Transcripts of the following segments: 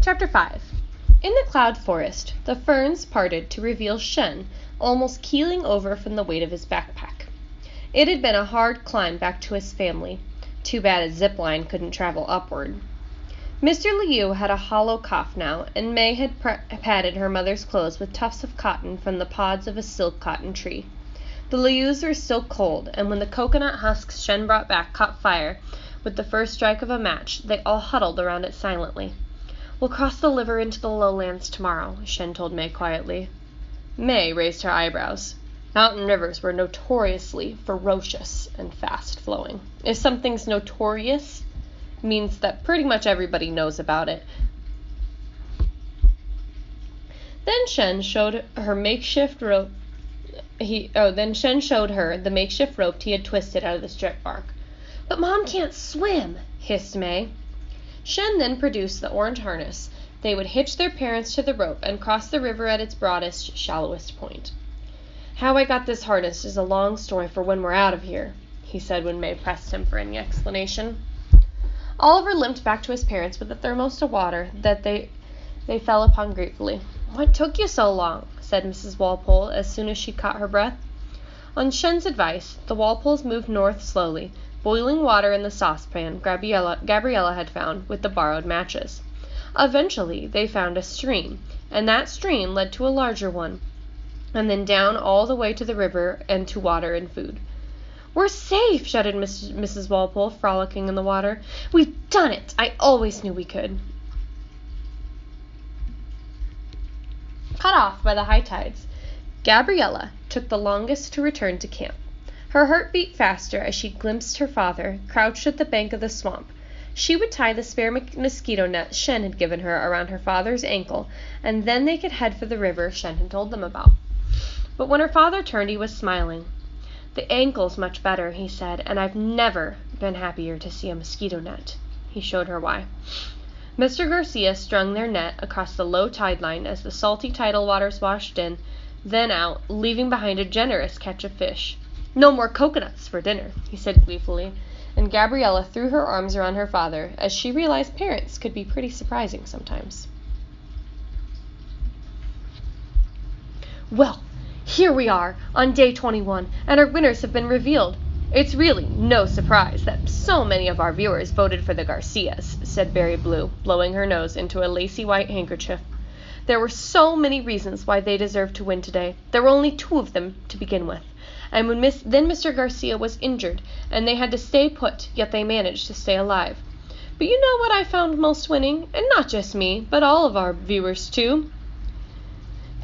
Chapter 5. In the cloud forest, the ferns parted to reveal Shen, almost keeling over from the weight of his backpack. It had been a hard climb back to his family. Too bad a zip line couldn't travel upward. Mr. Liu had a hollow cough now, and May had padded her mother's clothes with tufts of cotton from the pods of a silk cotton tree. The Lius were still cold, and when the coconut husks Shen brought back caught fire, with the first strike of a match, they all huddled around it silently. "We'll cross the river into the lowlands tomorrow," Shen told May quietly. May raised her eyebrows. Mountain rivers were notoriously ferocious and fast-flowing. If something's notorious, means that pretty much everybody knows about it. Then Shen showed her the makeshift rope he had twisted out of the strip bark. "But Mom can't swim," hissed May. Shen then produced the orange harness. They would hitch their parents to the rope and cross the river at its broadest, shallowest point. "How I got this harness is a long story for when we're out of here," he said when May pressed him for any explanation. Oliver limped back to his parents with a thermos of water that they fell upon gratefully. "What took you so long?" said Mrs. Walpole as soon as she caught her breath. On Shen's advice, the Walpoles moved north slowly, boiling water in the saucepan Gabriella had found with the borrowed matches. Eventually, they found a stream, and that stream led to a larger one, and then down all the way to the river and to water and food. "We're safe!" shouted Mrs. Walpole, frolicking in the water. "We've done it! I always knew we could." Cut off by the high tides, Gabriella took the longest to return to camp. Her heart beat faster as she glimpsed her father, crouched at the bank of the swamp. She would tie the spare mosquito net Shen had given her around her father's ankle, and then they could head for the river Shen had told them about. But when her father turned, he was smiling. "The ankle's much better," he said, "and I've never been happier to see a mosquito net." He showed her why. Mr. Garcia strung their net across the low tide line as the salty tidal waters washed in, then out, leaving behind a generous catch of fish. "No more coconuts for dinner," he said gleefully, and Gabriella threw her arms around her father as she realized parents could be pretty surprising sometimes. "Well, here we are, on day 21, and our winners have been revealed. It's really no surprise that so many of our viewers voted for the Garcias," said Berry Blue, blowing her nose into a lacy white handkerchief. "There were so many reasons why they deserved to win today. There were only 2 of them to begin with. And then Mr. Garcia was injured, and they had to stay put, yet they managed to stay alive. But you know what I found most winning? And not just me, but all of our viewers too."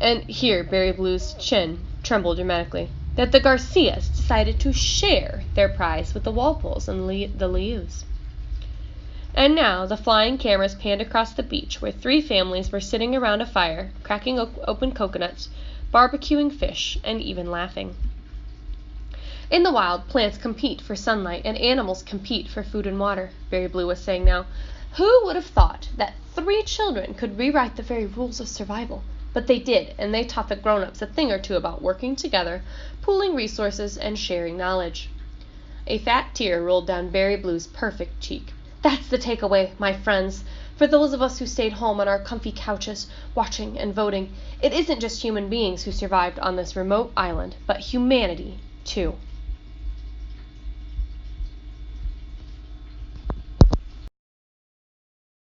And here Berry Blue's chin trembled dramatically. "That the Garcias decided to share their prize with the Walpoles and the Lius." And now the flying cameras panned across the beach where 3 families were sitting around a fire, cracking open coconuts, barbecuing fish, and even laughing. "In the wild, plants compete for sunlight, and animals compete for food and water," Berry Blue was saying now. "Who would have thought that 3 children could rewrite the very rules of survival? But they did, and they taught the grown-ups a thing or two about working together, pooling resources, and sharing knowledge." A fat tear rolled down Berry Blue's perfect cheek. "That's the takeaway, my friends. For those of us who stayed home on our comfy couches, watching and voting, it isn't just human beings who survived on this remote island, but humanity, too."